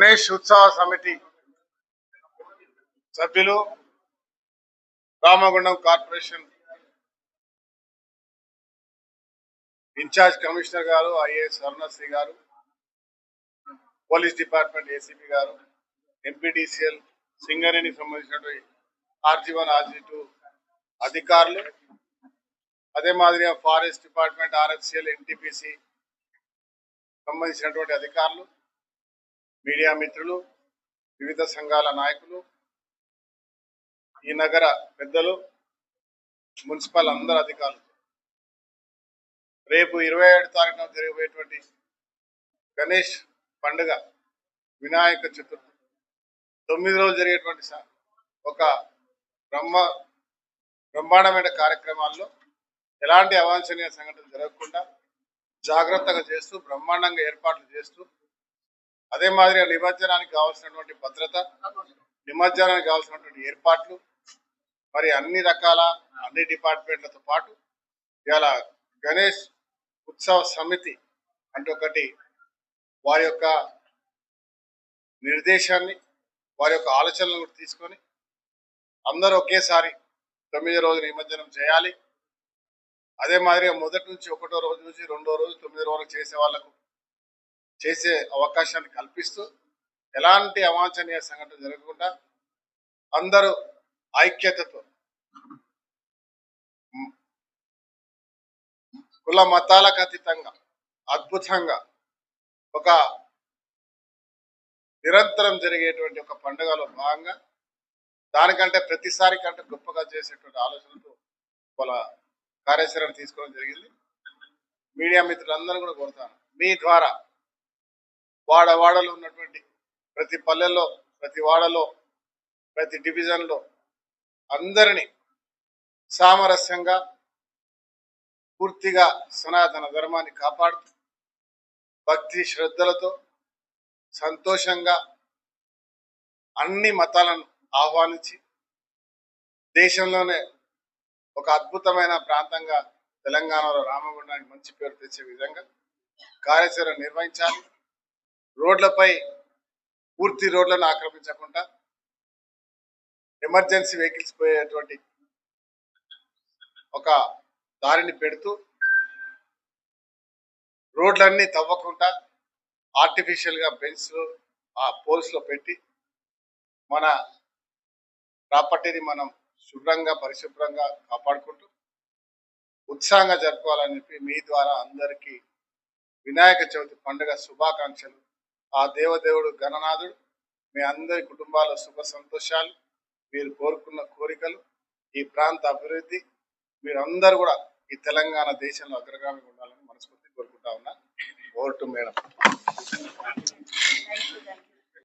గణేష్ ఉత్సవ సమితి సభ్యులు, రామగుండం కార్పొరేషన్ ఇన్ఛార్జ్ కమిషనర్ గారు, ఐఏఎస్ అరుణశ్రీ గారు, పోలీస్ డిపార్ట్మెంట్ ఏసీపీ గారు, ఎంపీడీసీఎల్ సింగరేణికి సంబంధించినటువంటి RG1 RG2 అధికారులు, అదే మాదిరిగా ఫారెస్ట్ డిపార్ట్మెంట్ RFCL NTPC సంబంధించినటువంటి అధికారులు, మీడియా మిత్రులు, వివిధ సంఘాల నాయకులు, ఈ నగర పెద్దలు, మున్సిపల్ అందరు అధికారులు రేపు 27 తారీఖున జరగబోయేటువంటి గణేష్ పండుగ, వినాయక చతుర్థి 9 రోజులు జరిగేటువంటి ఒక బ్రహ్మాండమైన కార్యక్రమాల్లో ఎలాంటి అవాంఛనీయ సంఘటనలు జరగకుండా జాగ్రత్తగా చేస్తూ బ్రహ్మాండంగా ఏర్పాట్లు చేస్తూ, అదే మాదిరిగా నిమజ్జనానికి కావాల్సినటువంటి భద్రత, నిమజ్జనానికి కావాల్సినటువంటి ఏర్పాట్లు, మరి అన్ని రకాల అన్ని డిపార్ట్మెంట్లతో పాటు ఇవాళ గణేష్ ఉత్సవ సమితి అంటే ఒకటి వారి యొక్క నిర్దేశాన్ని, వారి యొక్క ఆలోచనలను తీసుకొని అందరూ ఒకేసారి 9 రోజులు నిమజ్జనం చేయాలి. అదే మాదిరిగా మొదటి నుంచి 1వ రోజు నుంచి 2వ రోజు 9 రోజులు చేసే వాళ్ళకు చేసే అవకాశాన్ని కల్పిస్తూ ఎలాంటి అవాంఛనీయ సంఘటన జరగకుండా అందరూ ఐక్యతతో కుల మతాలకు అతీతంగా అద్భుతంగా ఒక నిరంతరం జరిగేటువంటి ఒక పండుగలో భాగంగా దానికంటే ప్రతిసారి కంటే గొప్పగా చేసేటువంటి ఆలోచనతో వాళ్ళ కార్యాచరణ తీసుకోవడం జరిగింది. మీడియా మిత్రులందరూ కూడా కోరుతాను, మీ ద్వారా వాడవాడలో ఉన్నటువంటి ప్రతి పల్లెల్లో, ప్రతి వాడలో, ప్రతి డివిజన్లో అందరినీ సామరస్యంగా పూర్తిగా సనాతన ధర్మాన్ని కాపాడుతూ భక్తి శ్రద్ధలతో సంతోషంగా అన్ని మతాలను ఆహ్వానించి దేశంలోనే ఒక అద్భుతమైన ప్రాంతంగా తెలంగాణలో రామగుండానికి మంచి పేరు తెచ్చే విధంగా కార్యాచరణ నిర్వహించాలి. రోడ్లపై పూర్తి రోడ్లను ఆక్రమించకుండా ఎమర్జెన్సీ వెహికల్స్ పోయేటువంటి ఒక దారిని పెడుతూ రోడ్లన్నీ తవ్వకుండా ఆర్టిఫిషియల్గా బెంచ్ పోల్స్లో పెట్టి మన ప్రాపర్టీని మనం శుభ్రంగా పరిశుభ్రంగా కాపాడుకుంటూ ఉత్సాహంగా జరుపుకోవాలని చెప్పి మీ ద్వారా అందరికీ వినాయక చవితి పండుగ శుభాకాంక్షలు. ఆ దేవదేవుడు గణనాథుడు మీ అందరి కుటుంబాల సుఖ సంతోషాలు, మీరు కోరుకున్న కోరికలు, ఈ ప్రాంత అభివృద్ధి, మీరందరూ కూడా ఈ తెలంగాణ దేశంలో అగ్రగామిగా ఉండాలని మనస్ఫూర్తి కోరుకుంటా ఉన్నా. Over to madam.